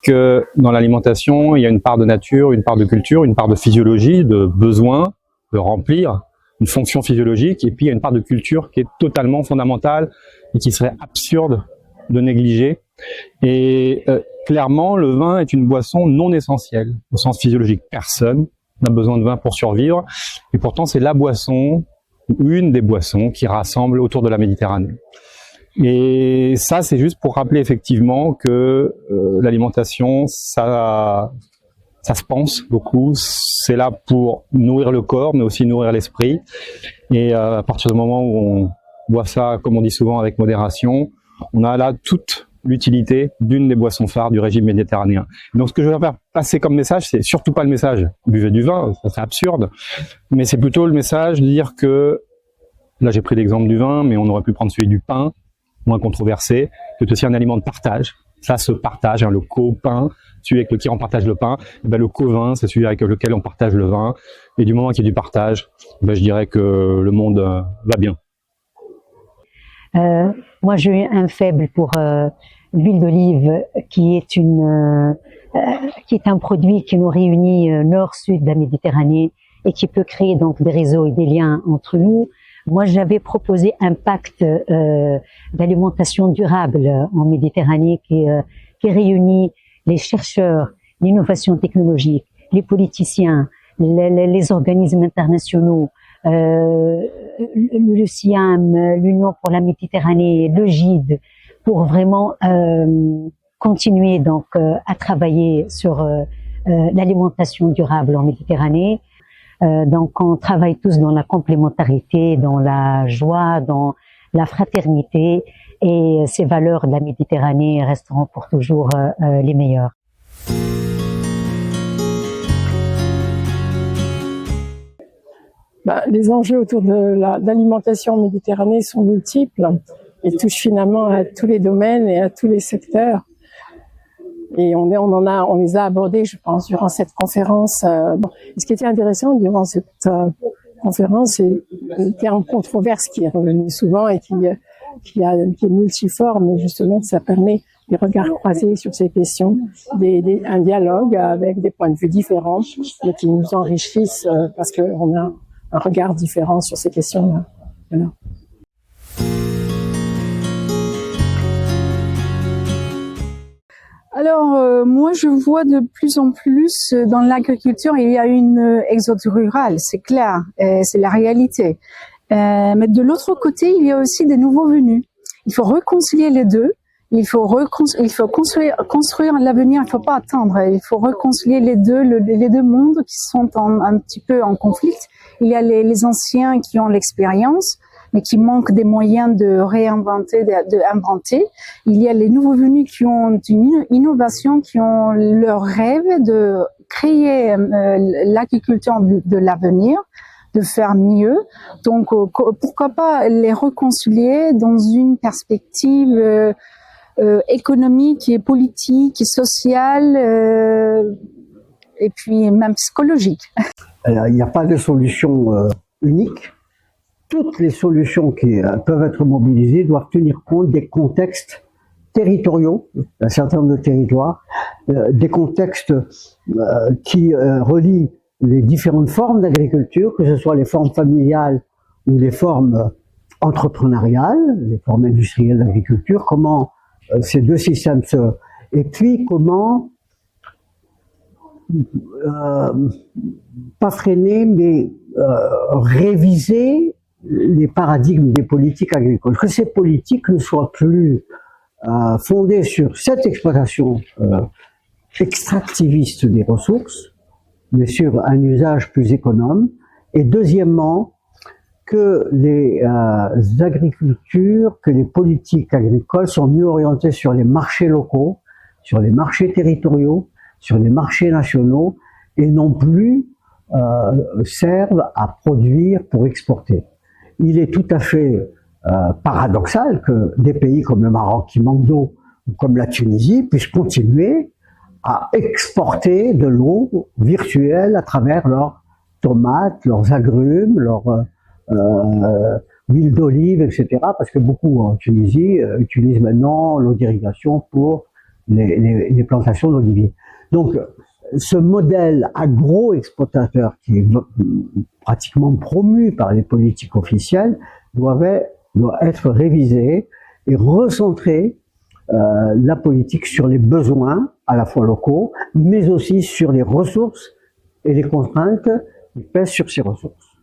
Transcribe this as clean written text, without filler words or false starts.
que dans l'alimentation, il y a une part de nature, une part de culture, une part de physiologie, de besoin de remplir une fonction physiologique, et puis il y a une part de culture qui est totalement fondamentale et qui serait absurde de négliger. Et clairement, le vin est une boisson non essentielle au sens physiologique. Personne n'a besoin de vin pour survivre, et pourtant c'est la boisson, une des boissons qui rassemble autour de la Méditerranée. Et ça, c'est juste pour rappeler effectivement que l'alimentation, ça se pense beaucoup. C'est là pour nourrir le corps, mais aussi nourrir l'esprit. Et à partir du moment où on boit ça, comme on dit souvent, avec modération, on a là toute l'utilité d'une des boissons phares du régime méditerranéen. Donc ce que je veux faire passer comme message, c'est surtout pas le message « buvez du vin », ça c'est absurde, mais c'est plutôt le message de dire que, là j'ai pris l'exemple du vin, mais on aurait pu prendre celui du pain, moins controversé, c'est aussi un aliment de partage. Ça se partage, hein, le co-pain, celui avec lequel on partage le pain. Et ben, le co-vin, c'est celui avec lequel on partage le vin. Et du moment qu'il y a du partage, ben, je dirais que le monde va bien. Moi, j'ai un faible pour l'huile d'olive, qui est un produit qui nous réunit nord-sud de la Méditerranée et qui peut créer donc des réseaux et des liens entre nous. Moi, j'avais proposé un pacte d'alimentation durable en Méditerranée qui réunit les chercheurs, l'innovation technologique, les politiciens, les organismes internationaux, le CIAM, l'Union pour la Méditerranée, le GIDE, pour vraiment continuer donc à travailler sur l'alimentation durable en Méditerranée. Donc on travaille tous dans la complémentarité, dans la joie, dans la fraternité, et ces valeurs de la Méditerranée resteront pour toujours les meilleures. Les enjeux autour de l'alimentation en Méditerranée sont multiples et touchent finalement à tous les domaines et à tous les secteurs. Et on les a abordés, je pense, durant cette conférence. Ce qui était intéressant durant cette conférence, c'est le terme controverse qui est revenu souvent et qui est multiforme. Et justement, ça permet des regards croisés sur ces questions, un dialogue avec des points de vue différents, mais qui nous enrichissent parce qu'on a un regard différent sur ces questions-là. Voilà. Alors, moi, je vois de plus en plus dans l'agriculture, il y a une exode rurale, c'est clair, c'est la réalité. Mais de l'autre côté, il y a aussi des nouveaux venus. Il faut réconcilier les deux. Il faut construire l'avenir. Il ne faut pas attendre. Il faut réconcilier les deux mondes qui sont un petit peu en conflit. Il y a les anciens qui ont l'expérience, mais qui manquent des moyens de réinventer, d'inventer. Il y a les nouveaux venus qui ont une innovation, qui ont leur rêve de créer l'agriculture de l'avenir, de faire mieux. Donc, pourquoi pas les réconcilier dans une perspective économique et politique et sociale et puis même psychologique. Il n'y a pas de solution unique. Toutes les solutions qui peuvent être mobilisées doivent tenir compte des contextes territoriaux, un certain nombre de territoires, des contextes qui relient les différentes formes d'agriculture, que ce soit les formes familiales ou les formes entrepreneuriales, les formes industrielles d'agriculture, comment ces deux systèmes et puis comment pas freiner, mais réviser les paradigmes des politiques agricoles, que ces politiques ne soient plus fondées sur cette exploitation extractiviste des ressources, mais sur un usage plus économe. Et deuxièmement, que les agricultures, que les politiques agricoles sont mieux orientées sur les marchés locaux, sur les marchés territoriaux, sur les marchés nationaux, et non plus servent à produire pour exporter. Il est tout à fait paradoxal que des pays comme le Maroc qui manquent d'eau, ou comme la Tunisie, puissent continuer à exporter de l'eau virtuelle à travers leurs tomates, leurs agrumes, leurs huile d'olive, etc. Parce que beaucoup en Tunisie utilisent maintenant l'eau d'irrigation pour les plantations d'oliviers. Donc, ce modèle agro-exploitateur qui est pratiquement promu par les politiques officielles doit être révisé et recentrer la politique sur les besoins à la fois locaux, mais aussi sur les ressources et les contraintes qui pèsent sur ces ressources.